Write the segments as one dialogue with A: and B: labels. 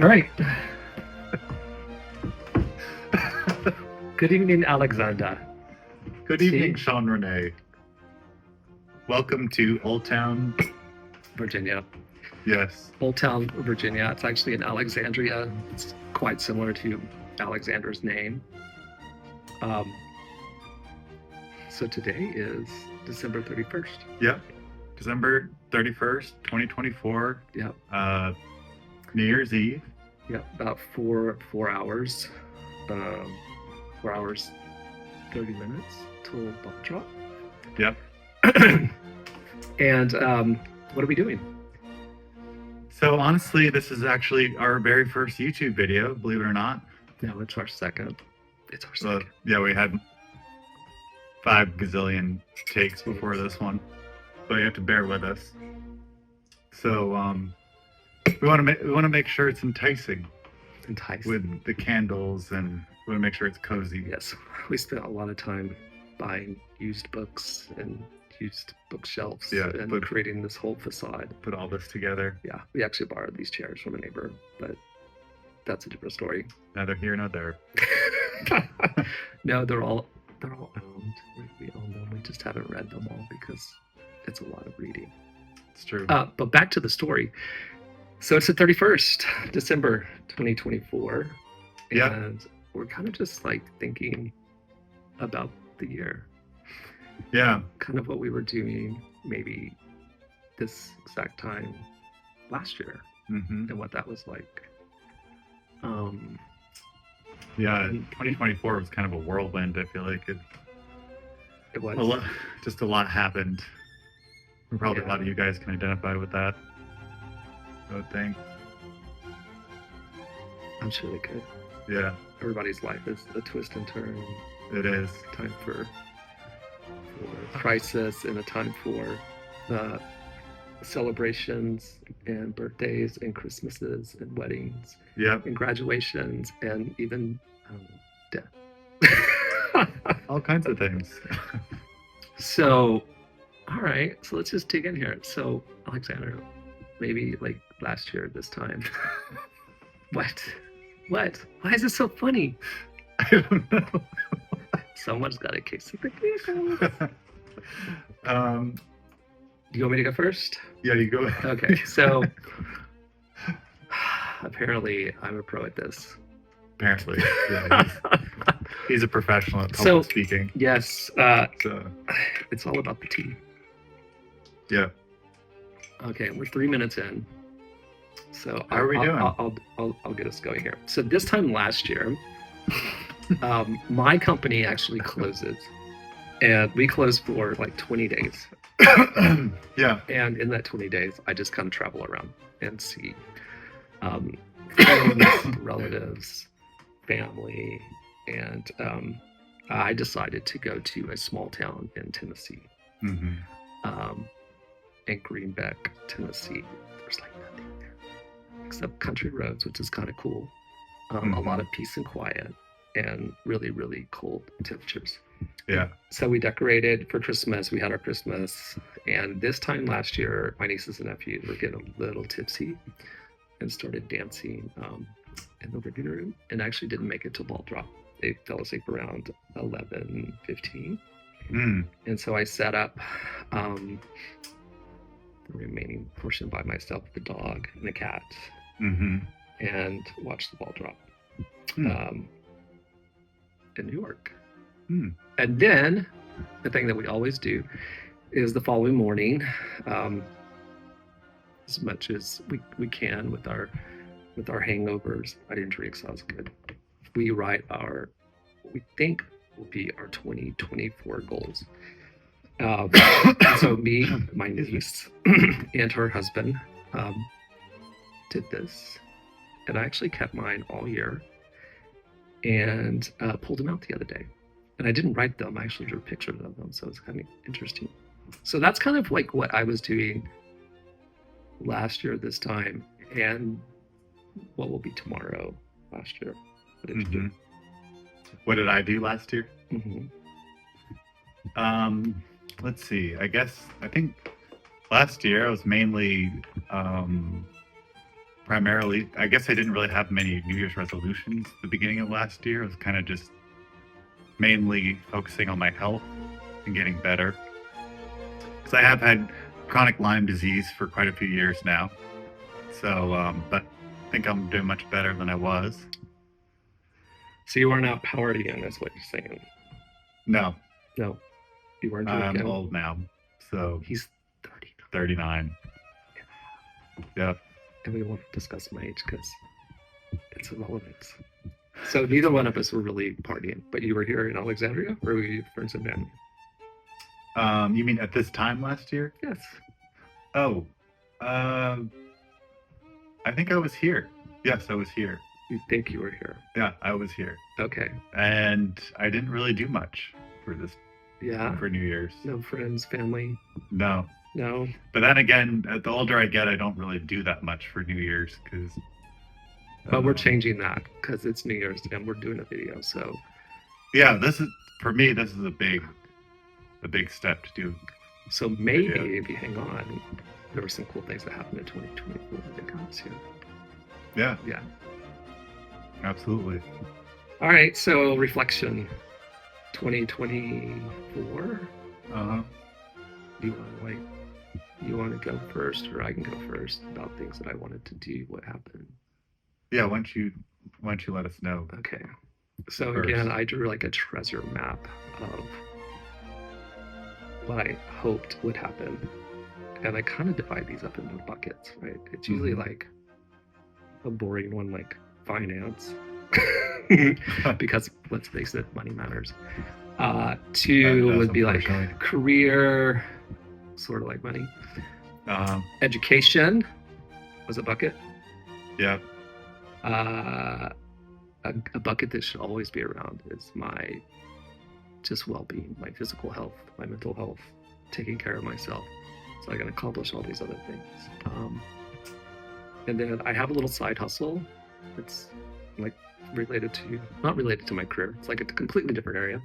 A: All right. Good evening, Alexander.
B: Good evening, Shaun Renee. Welcome to Old Town,
A: Virginia.
B: Yes.
A: Old Town, Virginia. It's actually in Alexandria. It's quite similar to Alexander's name. So today is December 31st.
B: Yep. December 31st, 2024.
A: Yep.
B: New Year's Eve.
A: Yep. About 4 hours. 4 hours, 30 minutes till ball drop.
B: Yep.
A: And what are we doing?
B: So honestly, this is actually our very first YouTube video, believe it or not.
A: No, it's our second. It's our
B: So
A: second.
B: yeah, we had 5 gazillion takes before this one, so you have to bear with us. So we want to make sure it's enticing with the candles, and we want to make sure it's cozy.
A: Yes, we spent a lot of time buying used books and used bookshelves, and creating this whole facade.
B: Put all this together.
A: Yeah, we actually borrowed these chairs from a neighbor, but that's a different story.
B: Neither here nor there.
A: No, they're all owned. We own them. We just haven't read them all because it's a lot of reading.
B: It's true.
A: But back to the story. So it's the 31st, December 2024.
B: Yeah.
A: And we're kind of just like thinking about the year.
B: Yeah.
A: Kind of what we were doing maybe this exact time last year, and what that was like.
B: Yeah, 2024 was kind of a whirlwind. I feel like
A: it was.
B: Just a lot happened. Probably a lot of you guys can identify with that, I would think.
A: I'm sure they could.
B: Yeah.
A: Everybody's life is a twist and turn.
B: It is.
A: Time for crisis, and a time for celebrations and birthdays and Christmases and weddings.
B: Yep.
A: And graduations and even death.
B: All kinds of things.
A: So, all right. So let's just dig in here. So, Alexander, maybe like last year this time. What? Why is it so funny?
B: I don't know.
A: Someone's got a case of the giggles. Do you want me to go first?
B: Yeah, you go ahead.
A: Okay, so apparently I'm a pro at this.
B: Apparently, yeah, he's a professional at public speaking.
A: Yes,
B: so
A: it's all about the tea.
B: Yeah.
A: Okay, we're 3 minutes in. So
B: how are we doing?
A: I'll get us going here. So this time last year, my company actually closes, and we close for like 20 days.
B: Yeah.
A: And in that 20 days, I just kind of travel around and see friends, relatives, family, and I decided to go to a small town in Tennessee, in Greenback, Tennessee. There's like nothing there except country roads, which is kind of cool. A lot of peace and quiet, and really, really cold temperatures.
B: Yeah.
A: So we decorated for Christmas. We had our Christmas, and this time last year, my nieces and nephews were getting a little tipsy and started dancing in the living room, and actually didn't make it to ball drop. They fell asleep around 11:15, and so I set up the remaining portion by myself, the dog and the cat, and watched the ball drop in New York. And then the thing that we always do is the following morning, as much as we can with our hangovers. I didn't drink, so I was good. We write we think will be our 2024 goals. So me, my niece, and her husband did this, and I actually kept mine all year, and pulled them out the other day. And I didn't write them, I actually drew pictures of them, so it's kind of interesting. So that's kind of like what I was doing last year this time, and what will be tomorrow last year. What did you do?
B: What did I do last year? Let's see. I think last year I was mainly primarily, I guess I didn't really have many New Year's resolutions at the beginning of last year. I was kind of just mainly focusing on my health and getting better. Because I have had chronic Lyme disease for quite a few years now. So, but I think I'm doing much better than I was.
A: So you weren't out partying, is what you're saying?
B: No,
A: No, you weren't
B: I'm
A: drinking.
B: old now. So
A: He's 30,
B: 39. Yep.
A: and we won't discuss my age because it's irrelevant. So neither one of us were really partying, but you were here in Alexandria, or were you friends and family?
B: You mean at this time last year?
A: Yes.
B: Oh, I think I was here. Yes, I was here.
A: You think you were here?
B: Yeah, I was here.
A: Okay.
B: And I didn't really do much for this,
A: Yeah.
B: for New Year's.
A: No friends, family.
B: No.
A: No.
B: But then again, the older I get, I don't really do that much for New Year's because.
A: But we're changing that because it's New Year's and we're doing a video. So
B: yeah, this is for me. This is a big step to do.
A: so maybe if you hang on, there were some cool things that happened in 2024 that got to.
B: Yeah,
A: Yeah.
B: absolutely.
A: All right. So reflection, 2024.
B: Uh-huh.
A: You want to go first, or I can go first about things that I wanted to do? What happened?
B: Yeah, why don't you let us know?
A: Okay. So
B: First.
A: again, I drew like a treasure map of what I hoped would happen. And I kind of divide these up into buckets, right? It's usually like a boring one, like finance, because let's face it, money matters. Two would be like career, sort of like money. Education was a bucket.
B: Yeah.
A: A bucket that should always be around is my just well-being, my physical health, my mental health, taking care of myself, so I can accomplish all these other things. And then I have a little side hustle that's like not related to my career. It's like a completely different area.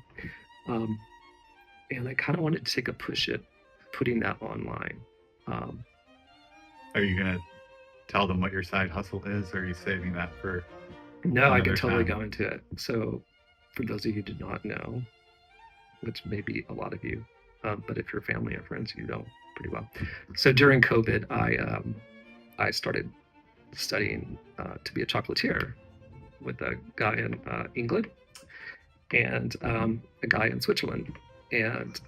A: And I kind of wanted to take a push at putting that online.
B: Are you gonna tell them what your side hustle is, or are you saving that for?
A: No, I can totally
B: time?
A: go into it. So for those of you who do not know, which may be a lot of you, but if you're family or friends, you know pretty well. So during COVID, I started studying to be a chocolatier with a guy in England and a guy in Switzerland. And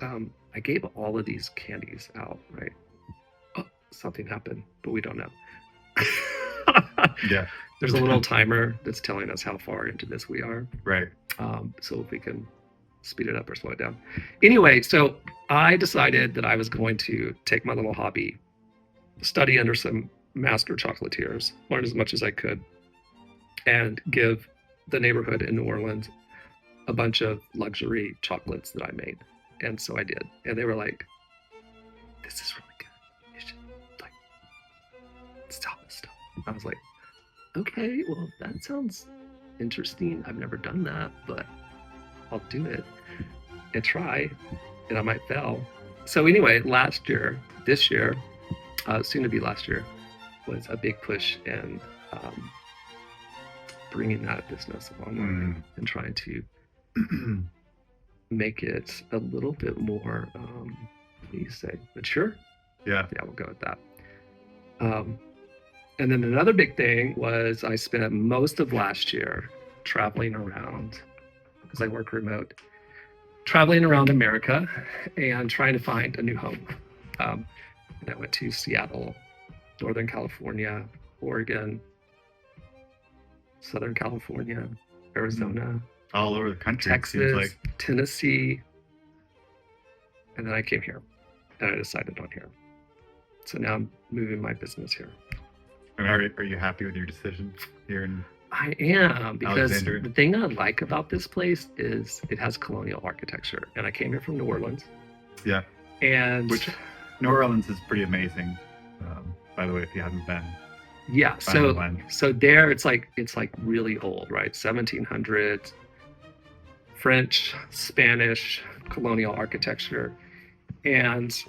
A: I gave all of these candies out, right? Oh, something happened, but we don't know.
B: Yeah.
A: There's a little timer that's telling us how far into this we are.
B: Right.
A: So if we can speed it up or slow it down. Anyway, so I decided that I was going to take my little hobby, study under some master chocolatiers, learn as much as I could, and give the neighborhood in New Orleans a bunch of luxury chocolates that I made. And so I did. And they were like, this is really good. You should like stop this stuff. I was like, okay, well, that sounds interesting. I've never done that, but I'll do it and try, and I might fail. So anyway, this year, soon to be last year, was a big push in bringing that business online and trying to make it a little bit more, what do you say, mature?
B: Yeah.
A: Yeah, we'll go with that. And then another big thing was I spent most of last year traveling around, because I work remote, traveling around America and trying to find a new home. And I went to Seattle, Northern California, Oregon, Southern California, Arizona,
B: all over the country,
A: Texas,
B: it seems like.
A: Tennessee, and then I came here and I decided on here. So now I'm moving my business here.
B: And are you happy with your decision here in?
A: I am, because
B: Alexandria?
A: the thing I like about this place is it has colonial architecture, and I came here from New Orleans.
B: Yeah.
A: And
B: Which New Orleans is pretty amazing. By the way, if you haven't been.
A: yeah, so there it's like really old, right? 1700s, French, Spanish, colonial architecture, and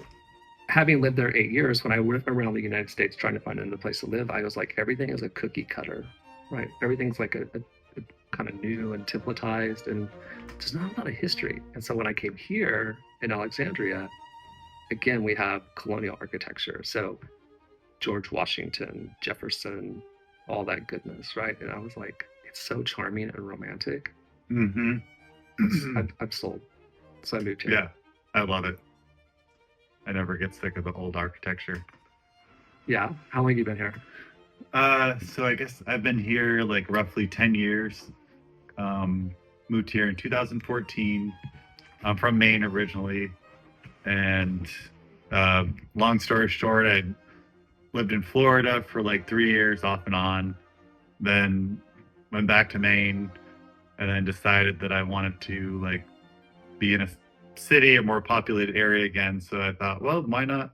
A: having lived there 8 years, when I went around the United States trying to find another place to live, I was like, everything is a cookie cutter, right? Everything's like a kind of new and templatized, and there's not a lot of history. And so when I came here in Alexandria, again, we have colonial architecture. So George Washington, Jefferson, all that goodness, right? And I was like, it's so charming and romantic.
B: Mm-hmm.
A: I'm sold. So I moved here.
B: Yeah, I love it. I never get sick of the old architecture.
A: Yeah. How long have you been here?
B: So I guess I've been here like roughly 10 years. Moved here in 2014. I'm from Maine originally. And long story short, I lived in Florida for like 3 years off and on. Then went back to Maine and then decided that I wanted to like be in a city, a more populated area again. So I thought, well, why not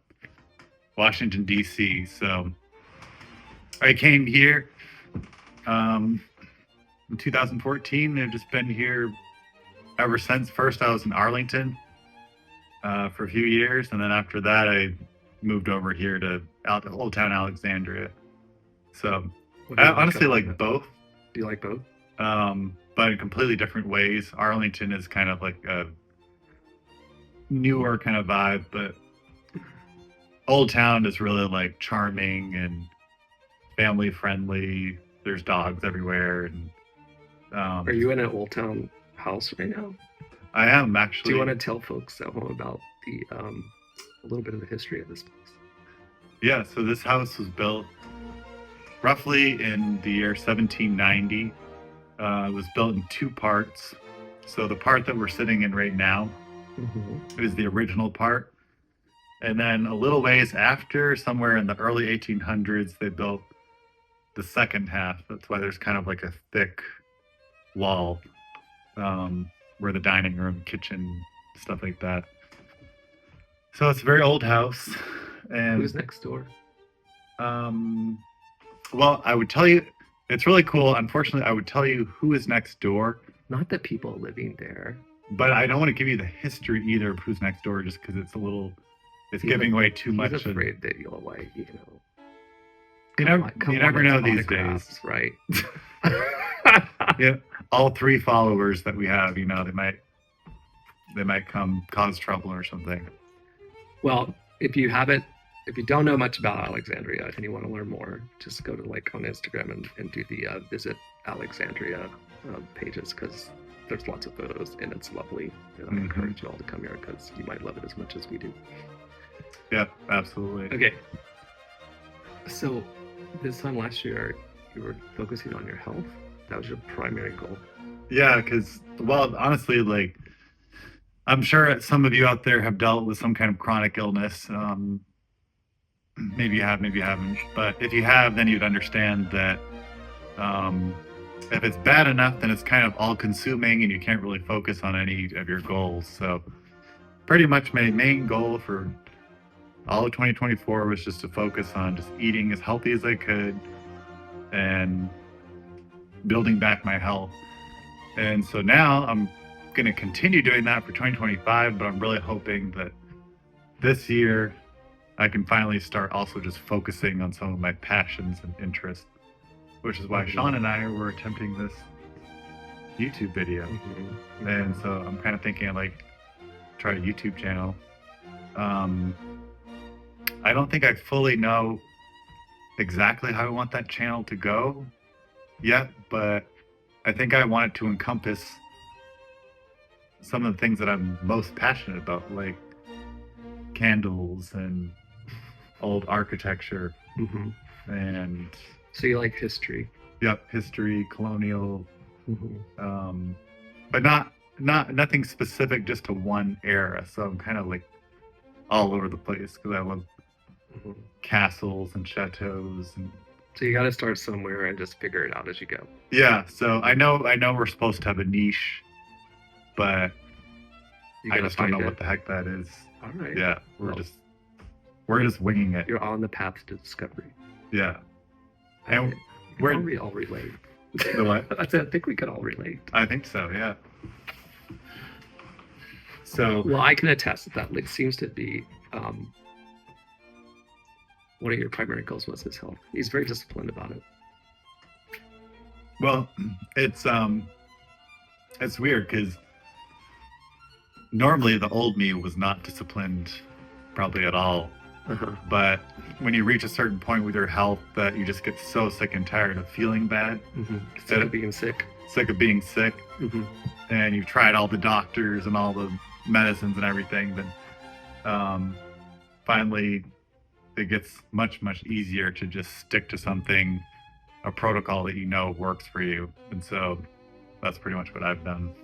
B: Washington, D.C.? So I came here in 2014 and I've just been here ever since. First, I was in Arlington for a few years. And then after that, I moved over here to Old Town Alexandria. So I honestly like both.
A: Do you like both?
B: But in completely different ways. Arlington is kind of like a newer kind of vibe, but Old Town is really like charming and family friendly. There's dogs everywhere. And
A: are you in an Old Town house right now?
B: I am actually.
A: Do you want to tell folks at home about the a little bit of the history of this place?
B: Yeah, so this house was built roughly in the year 1790. It was built in two parts. So the part that we're sitting in right now is the original part. And then a little ways after, somewhere in the early 1800s, they built the second half. That's why there's kind of like a thick wall where the dining room, kitchen, stuff like that. So it's a very old house. And
A: who's next door?
B: Well, I would tell you, it's really cool. Unfortunately, I would tell you who is next door.
A: Not the people living there.
B: But I don't want to give you the history either of who's next door, just because it's a little, it's giving away too much.
A: He's afraid that you'll like, you know.
B: You never know these days,
A: right?
B: Yeah, all 3 followers that we have, you know, they might come cause trouble or something.
A: Well, if you don't know much about Alexandria and you want to learn more, just go to like on Instagram and do the visit Alexandria pages, because there's lots of photos and it's lovely. And I encourage you all to come here because you might love it as much as we do.
B: Yeah, absolutely.
A: Okay. So this time last year, you were focusing on your health. That was your primary goal.
B: Yeah, because, well, honestly, like, I'm sure some of you out there have dealt with some kind of chronic illness. Maybe you have, maybe you haven't. But if you have, then you'd understand that if it's bad enough, then it's kind of all-consuming and you can't really focus on any of your goals. So pretty much my main goal for all of 2024 was just to focus on just eating as healthy as I could and building back my health. And so now I'm going to continue doing that for 2025, but I'm really hoping that this year I can finally start also just focusing on some of my passions and interests, which is why Shaun and I were attempting this YouTube video. And so I'm kind of thinking of like try a YouTube channel. I don't think I fully know exactly how I want that channel to go yet, but I think I want it to encompass some of the things that I'm most passionate about, like candles and old architecture. And
A: so you like history?
B: Yep, history, colonial, but nothing specific just to one era. So I'm kind of like all over the place because I love castles and chateaus. And
A: so you got to start somewhere and just figure it out as you go.
B: Yeah, so I know we're supposed to have a niche, but I just don't know what the heck that is.
A: All right.
B: Yeah, we're just winging it.
A: You're on the path to discovery.
B: Yeah.
A: And we all relate.
B: The what?
A: I think we could all relate.
B: I think so, yeah. So
A: well, I can attest that it seems to be one of your primary goals was his health. He's very disciplined about it.
B: Well, it's weird because normally the old me was not disciplined probably at all. But when you reach a certain point with your health that you just get so sick and tired of feeling bad,
A: Instead of being sick,
B: and you've tried all the doctors and all the medicines and everything, then finally it gets much easier to just stick to something, a protocol that you know works for you. And so that's pretty much what I've done.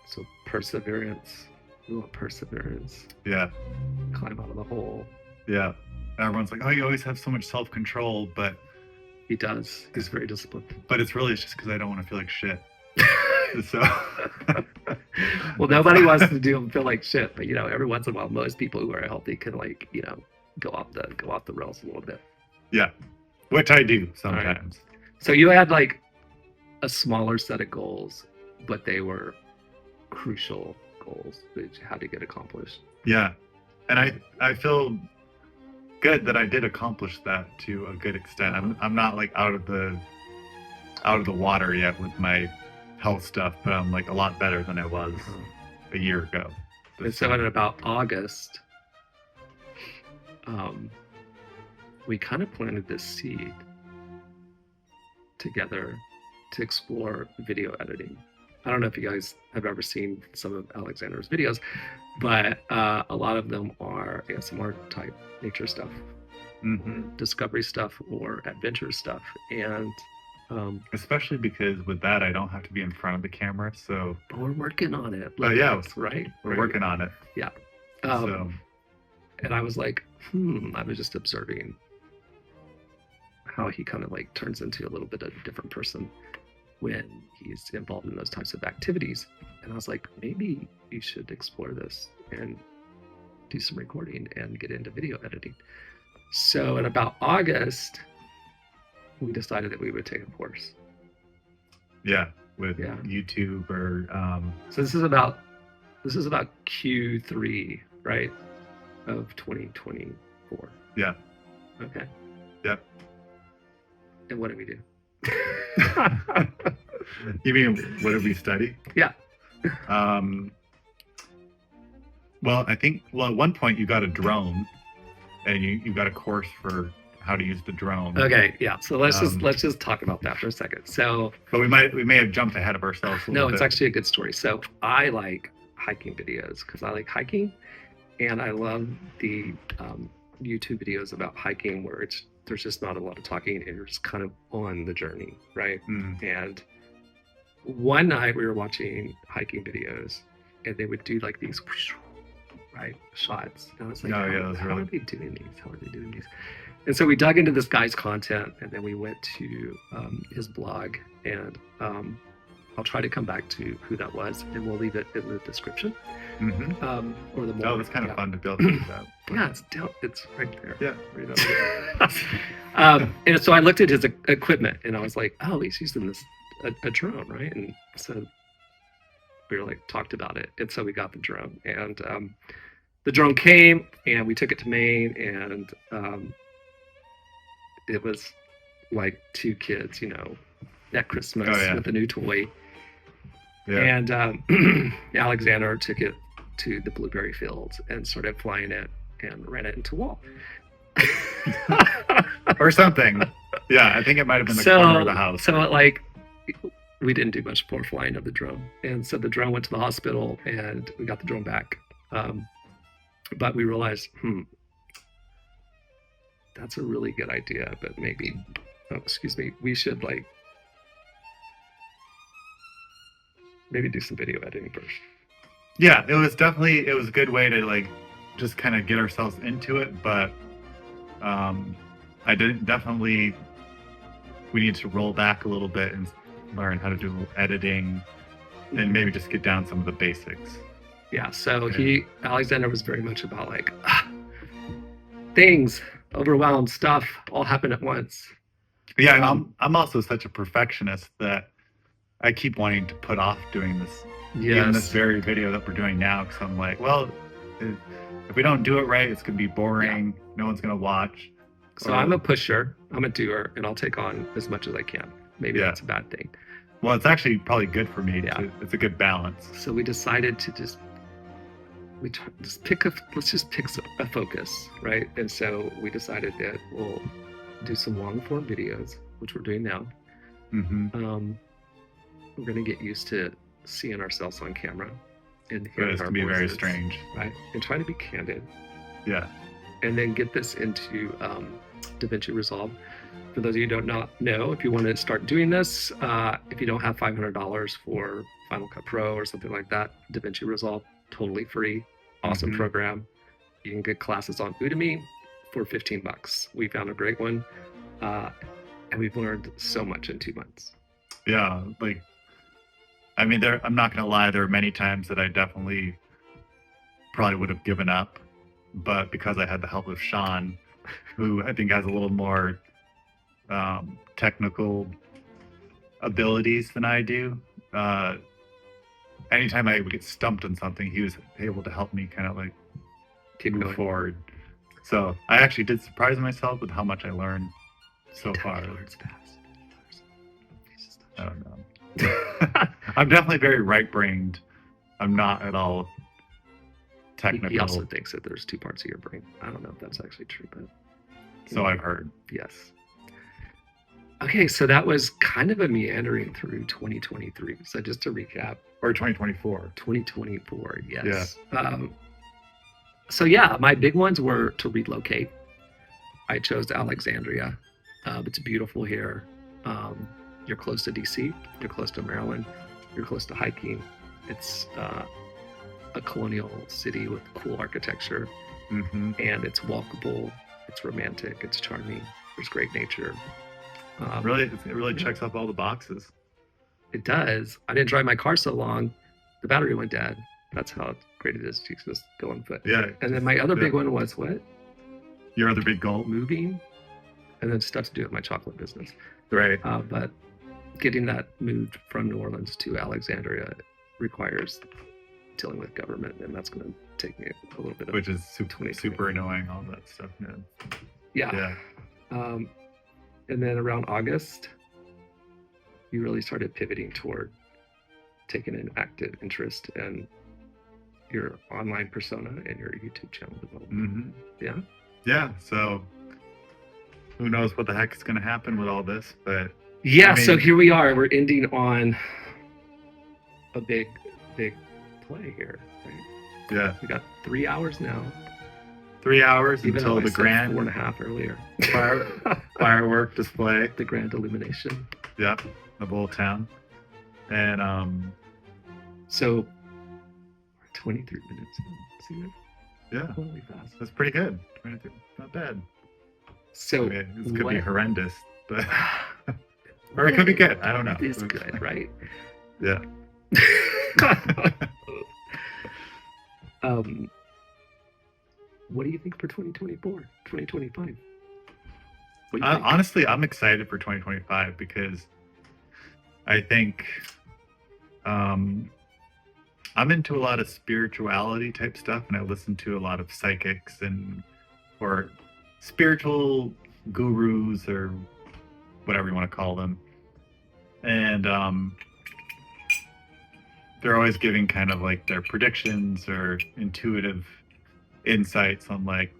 A: So perseverance. We want perseverance.
B: Yeah.
A: Climb out of the hole.
B: Yeah. Everyone's like, oh, you always have so much self-control, but
A: he does. He's very disciplined.
B: But it's just because I don't want to feel like shit. So
A: well, nobody wants to feel like shit, but every once in a while, most people who are healthy can go off the rails a little bit. Yeah,
B: which I do sometimes.
A: Right. So you had like a smaller set of goals, but they were crucial goals that you had to get accomplished.
B: Yeah, and I feel good that I did accomplish that to a good extent. I'm not like out of the water yet with my health stuff, but I'm like a lot better than I was a year ago.
A: And so in about August, we kind of planted this seed together to explore video editing. I don't know if you guys have ever seen some of Alexander's videos, but a lot of them are ASMR type nature stuff, discovery stuff, or adventure stuff. And
B: especially because with that, I don't have to be in front of the camera. So
A: we're working on it.
B: Right? We're working on it.
A: Yeah. And I was like, I was just observing how he kind of like turns into a little bit of a different person when he's involved in those types of activities. And I was like, maybe you should explore this and do some recording and get into video editing. So in about August, we decided that we would take a course.
B: Yeah, with YouTube or
A: so this is about Q3, right, of 2024.
B: Yeah.
A: Okay.
B: Yep.
A: And what did we do?
B: You mean what did we study?
A: Yeah.
B: Well, I think at one point you got a drone, and you got a course for how to use the drone.
A: Okay, yeah. So let's just talk about that for a second. So,
B: but we may have jumped ahead of ourselves.
A: No, it's actually a good story. So I like hiking videos because I like hiking, and I love the YouTube videos about hiking where there's just not a lot of talking and you're just kind of on the journey, right? And one night we were watching hiking videos, and they would do like these shots. And I was like, how are they doing these? How are they doing these? And so we dug into this guy's content, and then we went to his blog, and I'll try to come back to who that was, and we'll leave it in the description. Or the
B: it's kind of fun to build things out.
A: Yeah, it's right there.
B: Yeah.
A: Right and so I looked at his equipment, and I was like, oh, he's using a drone, right? And so we were like talked about it, and so we got the drone, and the drone came, and we took it to Maine, and it was like two kids, at Christmas with a new toy. Yeah. And Alexander took it to the blueberry fields and started flying it and ran it into a wall.
B: Or something. Yeah, I think it might have been the corner of the house.
A: So we didn't do much more flying of the drone. And so the drone went to the hospital, and we got the drone back. But we realized, that's a really good idea, but maybe, we should maybe do some video editing first.
B: Yeah, it was a good way to just kind of get ourselves into it, but we need to roll back a little bit and learn how to do editing and maybe just get down some of the basics.
A: Yeah, so Alexander was very much about things, overwhelmed stuff, all happen at once.
B: Yeah, I'm also such a perfectionist that I keep wanting to put off doing this, even this very video that we're doing now, because I'm like, well, if we don't do it right, it's going to be boring. No one's going to watch.
A: So I'm a pusher, I'm a doer, and I'll take on as much as I can. Maybe
B: Yeah.
A: that's a bad thing.
B: Well, it's actually probably good for me.
A: Yeah.
B: It's a good balance.
A: So we decided to let's just pick a focus, right? And so we decided that we'll do some long form videos, which we're doing now.
B: Mm-hmm.
A: We're going to get used to seeing ourselves on camera and
B: But
A: hearing
B: it's
A: our
B: gonna be
A: voices,
B: very strange.
A: right? And try to be candid.
B: Yeah.
A: And then get this into DaVinci Resolve. For those of you who don't know, if you want to start doing this, if you don't have $500 for Final Cut Pro or something like that, DaVinci Resolve, totally free, awesome program. You can get classes on Udemy for $15. We found a great one, and we've learned so much in 2 months.
B: Yeah, like, I mean, I'm not gonna lie, there are many times that I definitely probably would have given up, but because I had the help of Shaun, who I think has a little more technical abilities than I do, anytime I would get stumped on something, he was able to help me kind of like move forward. So I actually did surprise myself with how much I learned so far. I don't know. I'm definitely very right-brained. I'm not at all technical.
A: He also thinks that there's 2 parts of your brain. I don't know if that's actually true, but
B: so I've heard.
A: Yes. Okay, so that was kind of a meandering through 2023. So just to recap.
B: Or 2024.
A: 2024, yes. Yeah. So yeah, my big ones were to relocate. I chose Alexandria. It's beautiful here. You're close to DC, you're close to Maryland, you're close to hiking. It's a colonial city with cool architecture, and it's walkable, it's romantic, it's charming, there's great nature.
B: It really checks off all the boxes.
A: It does. I didn't drive my car so long, the battery went dead. That's how great it is to just go on foot.
B: Yeah.
A: And then my other big one was what?
B: Your other big goal?
A: Moving, and then stuff to do with my chocolate business.
B: Right.
A: But getting that moved from New Orleans to Alexandria requires dealing with government, and that's going to take me a little bit of,
B: which is super annoying, all that stuff.
A: Yeah. And then around August, you really started pivoting toward taking an active interest in your online persona and your YouTube channel development.
B: Yeah. So who knows what the heck is going to happen with all this, but
A: yeah. I mean, so here we are. We're ending on a big play here, right?
B: Yeah.
A: We got 3 hours now.
B: 3 hours
A: even
B: until the grand
A: 4.5 earlier.
B: Firework display.
A: The grand illumination.
B: Yep, of Old Town. And
A: so we're 23 minutes in. See that?
B: Yeah.
A: Totally fast.
B: That's pretty good. 23. Not bad.
A: So
B: I mean, this could be horrendous, but or it could be good. I don't know.
A: It is good, right?
B: Yeah.
A: What do you think for 2024, 2025?
B: Honestly, I'm excited for 2025 because I think I'm into a lot of spirituality type stuff, and I listen to a lot of psychics or spiritual gurus or whatever you want to call them. And they're always giving kind of like their predictions or intuitive insights on like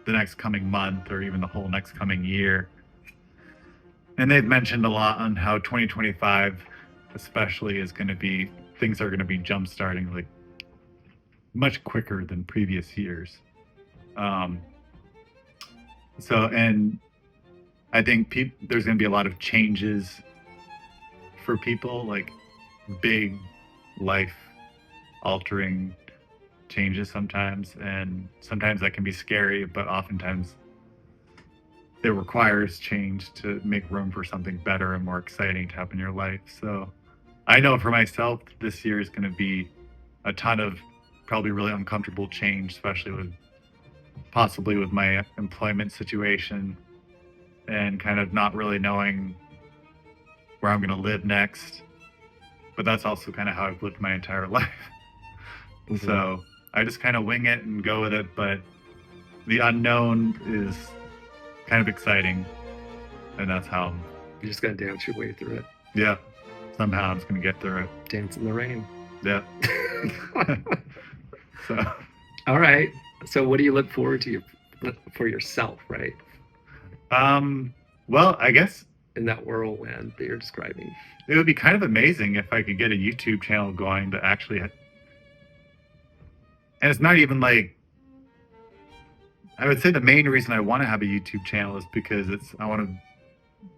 B: the next coming month or even the whole next coming year. And they've mentioned a lot on how 2025 especially is going to be, things are going to be jump starting like much quicker than previous years. And I think there's going to be a lot of changes for people, like big life altering changes sometimes, and sometimes that can be scary, but oftentimes it requires change to make room for something better and more exciting to happen in your life. So I know for myself, this year is going to be a ton of probably really uncomfortable change, especially possibly with my employment situation and kind of not really knowing where I'm going to live next. But that's also kind of how I've lived my entire life. Mm-hmm. So I just kind of wing it and go with it. But the unknown is kind of exciting. And that's how,
A: You're just gonna dance your way through it.
B: yeah, somehow I'm just going to get through it.
A: Dance in the rain.
B: Yeah. So,
A: All right. So what do you look forward to for yourself, right?
B: well, I guess
A: In that whirlwind that you're describing.
B: it would be kind of amazing if I could get a YouTube channel going that actually had, and it's not even like, I would say the main reason I want to have a YouTube channel is because I want to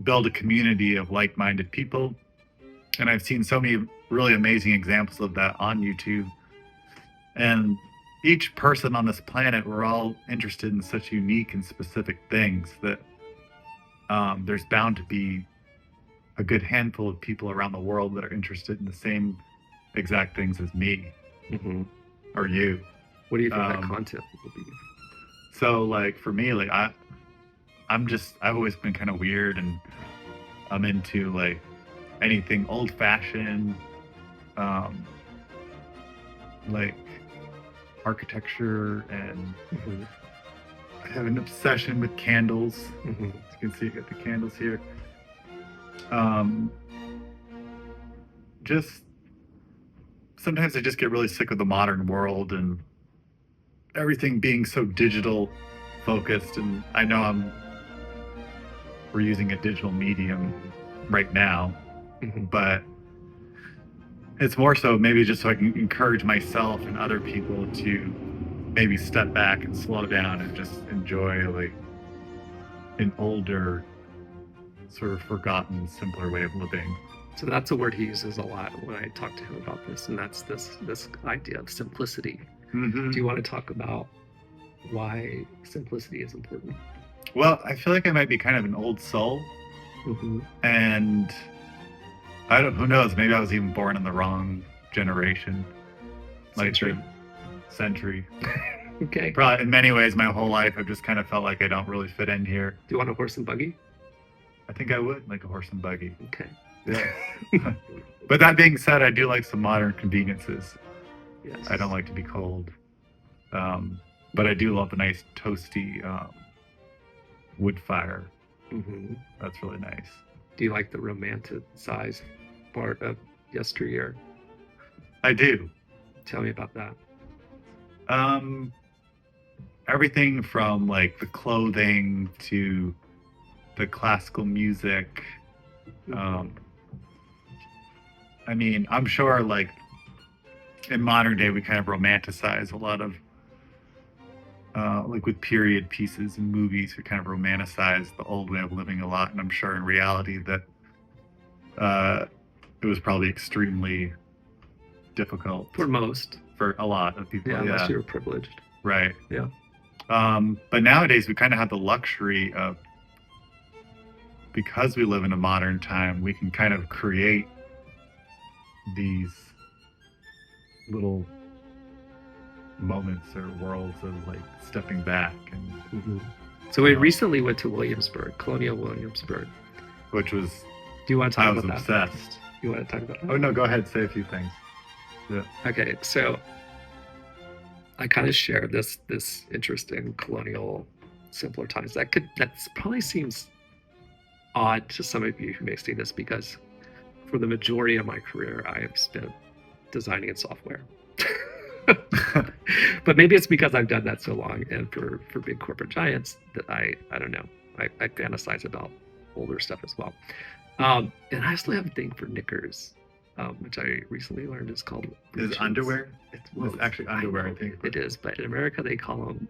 B: build a community of like-minded people. And I've seen so many really amazing examples of that on YouTube. And each person on this planet, we're all interested in such unique and specific things that there's bound to be a good handful of people around the world that are interested in the same exact things as me
A: Mm-hmm.
B: or you.
A: What do you think that content will be?
B: So like for me, like I've always been kind of weird, and I'm into like anything old fashioned, like architecture, and
A: Mm-hmm.
B: I have an obsession with candles.
A: Mm-hmm.
B: As you can see, I got the candles here. Just sometimes I just get really sick of the modern world and everything being so digital focused. And I know we're using a digital medium right now,
A: Mm-hmm.
B: but it's more so maybe just so I can encourage myself and other people to maybe step back and slow down and just enjoy like an older, sort of forgotten, simpler way of living.
A: So that's a word he uses a lot when I talk to him about this, and that's this idea of simplicity.
B: Mm-hmm.
A: Do you want to talk about why simplicity is important?
B: Well, I feel like I might be kind of an old soul,
A: Mm-hmm.
B: and who knows, maybe I was even born in the wrong generation. Like century.
A: Okay.
B: Probably in many ways, my whole life, I've just kind of felt like I don't really fit in here.
A: Do you want a horse and buggy?
B: I think I would like a horse and buggy.
A: Okay.
B: Yeah. But that being said, I do like some modern conveniences.
A: Yes.
B: I don't like to be cold. But I do love a nice toasty wood fire.
A: Mm-hmm.
B: That's really nice.
A: Do you like the romanticized part of yesteryear?
B: I do.
A: Tell me about that.
B: Everything from like the clothing to the classical music. I mean, I'm sure like in modern day we kind of romanticize a lot of like with period pieces and movies, we kind of romanticize the old way of living a lot, and I'm sure in reality that it was probably extremely difficult
A: For most.
B: for a lot of people.
A: Yeah, unless you were privileged.
B: Right.
A: Yeah.
B: But nowadays we kind of have the luxury of, because we live in a modern time, we can kind of create these little moments or worlds of like stepping back, and
A: Mm-hmm. So we recently went to Williamsburg, colonial Williamsburg.
B: which was,
A: Do you want to
B: I
A: talk
B: was
A: about that?
B: obsessed.
A: You want to talk about that?
B: Oh no, go ahead, say a few things.
A: Okay, so I kind of share this interest in colonial, simpler times. That probably seems odd to some of you who may see this, because for the majority of my career, I have spent designing in software. But maybe it's because I've done that so long, and for big corporate giants that I don't know. I fantasize about older stuff as well. And I still have a thing for knickers, which I recently learned is called
B: Is
A: breeches.
B: underwear?
A: It's
B: actually underwear, I think.
A: It is, but in America they call them,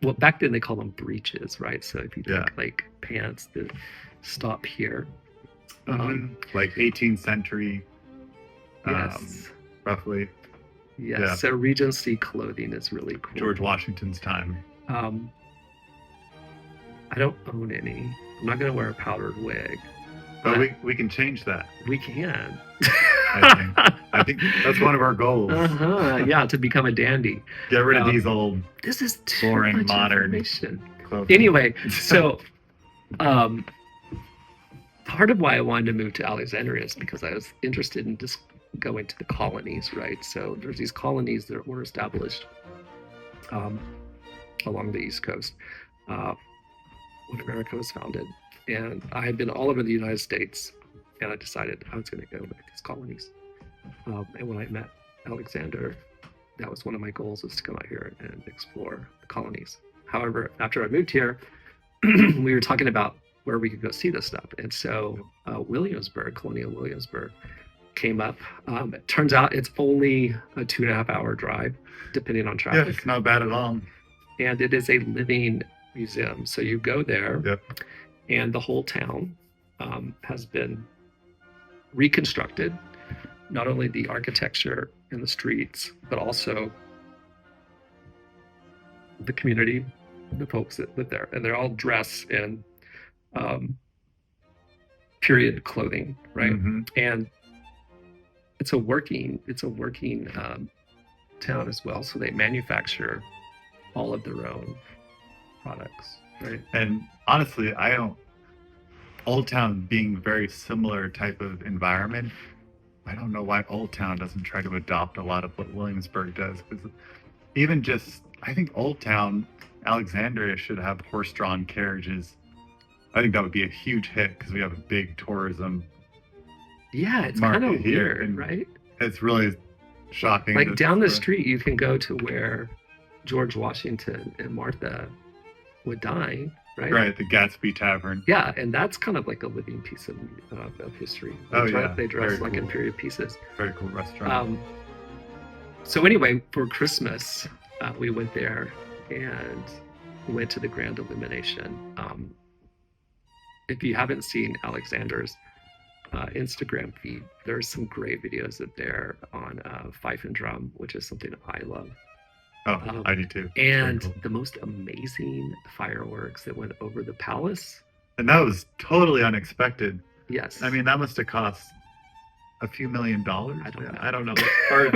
A: well, back then they called them breeches, right? So if you think like pants that stop here.
B: Like 18th century,
A: Yes.
B: roughly.
A: Yes.
B: Yeah.
A: So Regency clothing is really cool.
B: George Washington's time.
A: I don't own any. I'm not going to wear a powdered wig.
B: But we can change that.
A: We can.
B: I think that's one of our goals.
A: Yeah, to become a dandy.
B: Get rid of these old
A: This is too
B: boring
A: much
B: modern
A: information.
B: clothing.
A: Anyway, so part of why I wanted to move to Alexandria is because I was interested in just going to the colonies, right? So there's these colonies that were established along the East Coast. when America was founded. And I had been all over the United States, and I decided I was going to go look at these colonies. And when I met Alexander, that was one of my goals, was to come out here and explore the colonies. However, after I moved here, we were talking about where we could go see this stuff. And so Williamsburg, Colonial Williamsburg, came up. It turns out it's only a 2.5 hour drive, depending on
B: Yeah,
A: traffic.
B: it's not bad at all.
A: And it is a living museum. So you go there,
B: Yep.
A: and the whole town has been reconstructed. Not only the architecture and the streets, but also the community, the folks that live there, and they're all dressed in period clothing, right?
B: Mm-hmm.
A: And it's a working town as well. So they manufacture all of their own products, right?
B: And honestly, Old Town being very similar type of environment, I don't know why Old Town doesn't try to adopt a lot of what Williamsburg does. Because even just, I think Old Town Alexandria should have horse-drawn carriages. I think that would be a huge hit because we have a big tourism.
A: Yeah, it's
B: market
A: kind of
B: here,
A: weird,
B: and
A: right?
B: It's really shocking.
A: Like down the street, you can go to where George Washington and Martha would dine, right?
B: Right, the Gatsby Tavern.
A: Yeah, and that's kind of like a living piece of history. They dress
B: Very
A: like in
B: cool.
A: period pieces.
B: Very cool restaurant.
A: So anyway, for Christmas, we went there and went to the Grand Illumination. If you haven't seen Alexander's Instagram feed, there's some great videos of there on Fife and Drum, which is something I love.
B: I do too.
A: And
B: Very cool.
A: the most amazing fireworks that went over the palace.
B: And that was totally unexpected.
A: Yes.
B: I mean, that must have cost a few $1 million. I don't know.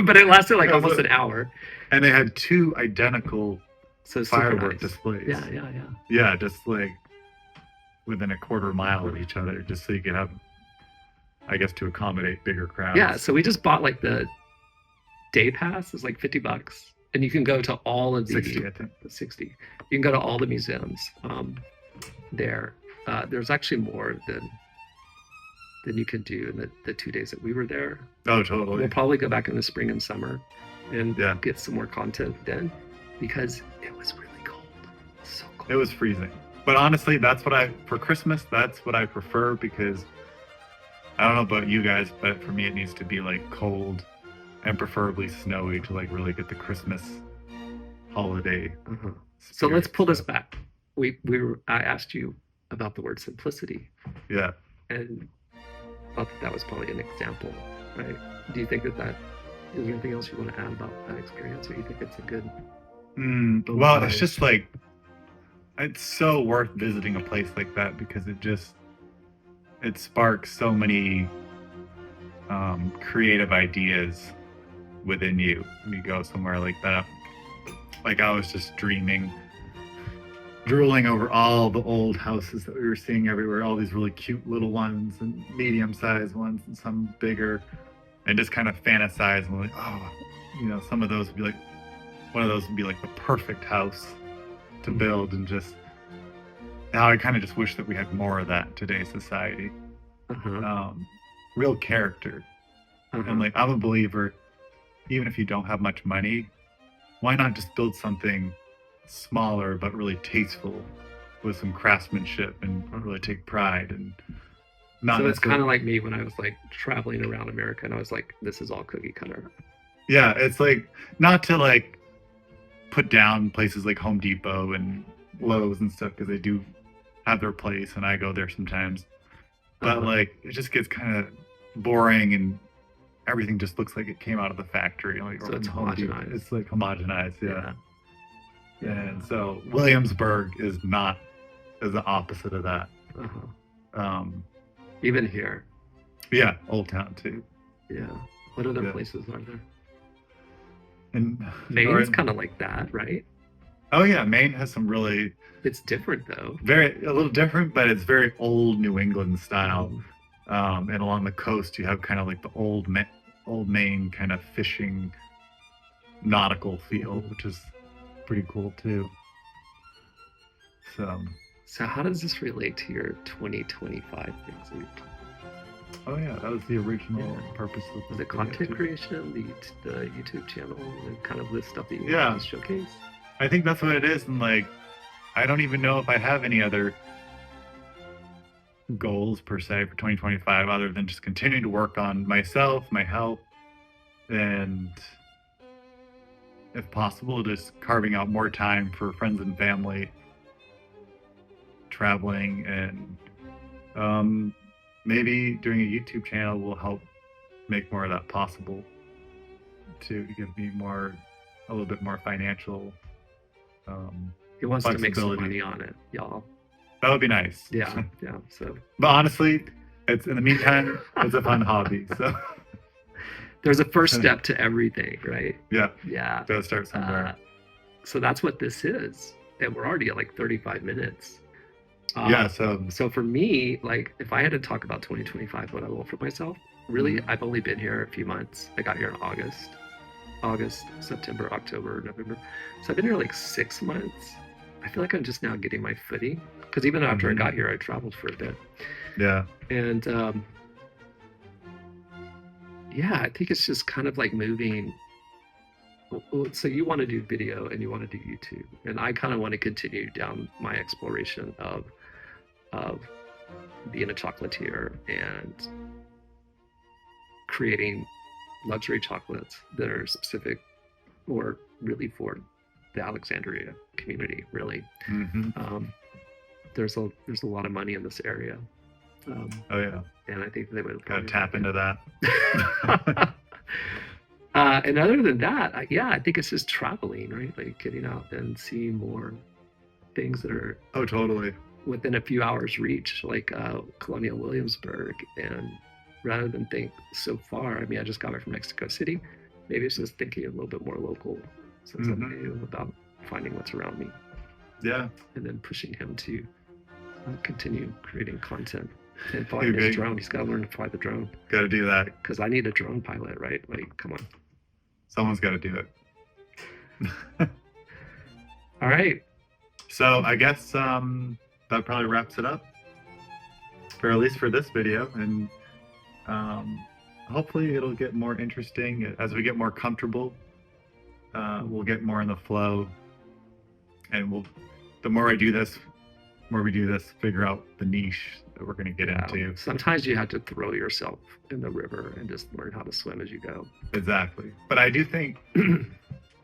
A: But it lasted like
B: It was
A: almost an hour.
B: And they had 2 identical
A: So super
B: firework
A: nice.
B: displays.
A: Yeah.
B: Yeah, just like within a quarter mile of each other, just so you could have, I guess, to accommodate bigger crowds.
A: Yeah, so we just bought like the day pass. It's like $50, and you can go to all of the
B: 60, I think.
A: 60. You can go to all the museums there. There's actually more than you can do in the 2 days that we were there.
B: Oh, totally.
A: We'll probably go back in the spring and summer and
B: Yeah.
A: get some more content then, because it was really cold. So cold.
B: It was freezing. But honestly, for Christmas, that's what I prefer, because I don't know about you guys, but for me, it needs to be like cold and preferably snowy to like really get the Christmas holiday.
A: Uh-huh. So
B: spirit.
A: let's pull this back. I asked you about the word simplicity,
B: Yeah.
A: and thought that was probably an example, right? Do you think that is there anything else you want to add about that experience, or you think it's a good?
B: Well, it's just like, it's so worth visiting a place like that, because it sparks so many creative ideas within you when you go somewhere like that. Like, I was just drooling over all the old houses that we were seeing everywhere, all these really cute little ones and medium-sized ones and some bigger, and just kind of fantasize and like, some of those would be like, one of those would be like the perfect house to build. And just now I kind of just wish that we had more of that in today's society. Real character. And like, I'm a believer, even if you don't have much money, why not just build something smaller but really tasteful with some craftsmanship and really take pride? And not
A: so it's kind of like me when I was like traveling around America, and I was like, this is all cookie cutter.
B: Yeah, it's like, not to like put down places like Home Depot and Lowe's and stuff, because they do have their place and I go there sometimes, but like, it just gets kind of boring and everything just looks like it came out of the factory. Like,
A: So it's homogenized.
B: It's like homogenized, yeah. And so Williamsburg is the opposite of that.
A: Even here.
B: Yeah, Old Town too.
A: Yeah. What other places are there?
B: And
A: Maine's kind of like that, right?
B: Oh yeah, Maine has some really.
A: It's different though.
B: A little different, but it's very old New England style. And along the coast, you have kind of like the old Maine kind of fishing nautical feel, which is pretty cool too.
A: So how does this relate to your 2025 things? That you've talked
B: Oh yeah, that was the original
A: Yeah.
B: purpose of
A: Was
B: the
A: it content
B: video, too.
A: creation, the YouTube channel, and kind of the stuff that you
B: Yeah.
A: want to showcase?
B: I think that's what it is, and like, I don't even know if I have any other goals per se for 2025 other than just continuing to work on myself, my health, and if possible, just carving out more time for friends and family, traveling, and maybe doing a YouTube channel will help make more of that possible to give me a little bit more financial
A: He wants to make some
B: flexibility.
A: money on it, y'all.
B: That would be nice.
A: Yeah, yeah. So
B: But honestly, it's in the meantime, it's a fun hobby. So
A: there's a first step to everything, right?
B: yeah,
A: Yeah.
B: gotta start somewhere.
A: So that's what this is, and we're already at like 35 minutes.
B: Yeah, so
A: So for me, like, if I had to talk about 2025, what I want for myself, really,
B: Mhm.
A: I've only been here a few months. I got here in August, September, October, November. So I've been here like 6 months. I feel like I'm just now getting my footing, because even after I
B: Mhm.
A: got here, I traveled for a bit.
B: yeah,
A: And yeah, I think it's just kind of like moving. So you want to do video and you want to do YouTube, and I kind of want to continue down my exploration of being a chocolatier and creating luxury chocolates that are specific or really for the Alexandria community. Really,
B: hmm
A: there's a lot of money in this area,
B: oh yeah,
A: and I think they would
B: gotta
A: probably
B: tap into that.
A: and other than that, I think it's just traveling, right? Like getting out and seeing more things that are
B: Oh, totally.
A: within a few hours reach, like Colonial Williamsburg. And rather than think so far, I mean, I just got back from Mexico City. Maybe it's just thinking a little bit more local, since I'm new, about finding what's around me,
B: Yeah,
A: and then pushing him to continue creating content and flying
B: You're
A: his
B: big.
A: drone. He's got to learn to fly the drone,
B: gotta do that.
A: because I need a drone pilot, right? Like, come on.
B: Someone's gotta do it.
A: All right.
B: So I guess that probably wraps it up, for at least for this video, and hopefully it'll get more interesting as we get more comfortable. We'll get more in the flow, and the more we do this, figure out the niche that we're going to get into.
A: Sometimes you have to throw yourself in the river and just learn how to swim as you go.
B: Exactly. But I do think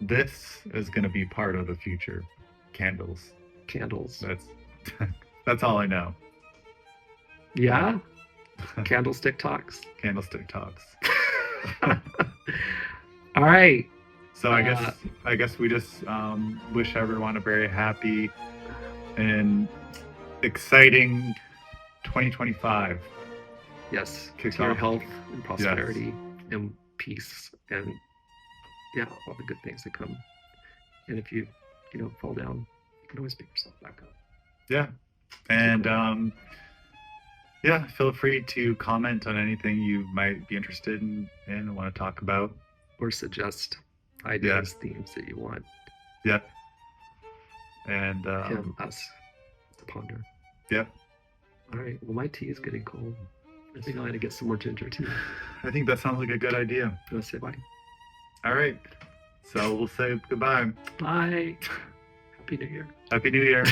B: this is going to be part of the future. Candles. That's all I know.
A: Yeah. Candlestick talks.
B: Candlestick talks.
A: All right.
B: So I guess we just wish everyone a very happy and exciting 2025.
A: Yes.
B: Kick
A: Your
B: off.
A: health and prosperity and peace, and all the good things that come. And if you fall down, you can always pick yourself back up.
B: Yeah. And feel free to comment on anything you might be interested in and want to talk about,
A: or suggest ideas, themes that you want.
B: Yeah. And
A: us to ponder.
B: Yeah.
A: All right. Well, my tea is getting cold. I think I had to get some more ginger tea.
B: I think that sounds like a good idea.
A: Let's say bye.
B: All right. So we'll say goodbye.
A: Bye. Happy New Year.
B: Happy New Year.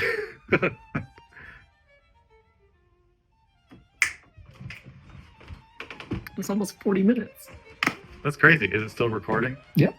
A: It's almost 40 minutes.
B: That's crazy. Is it still recording?
A: Yep.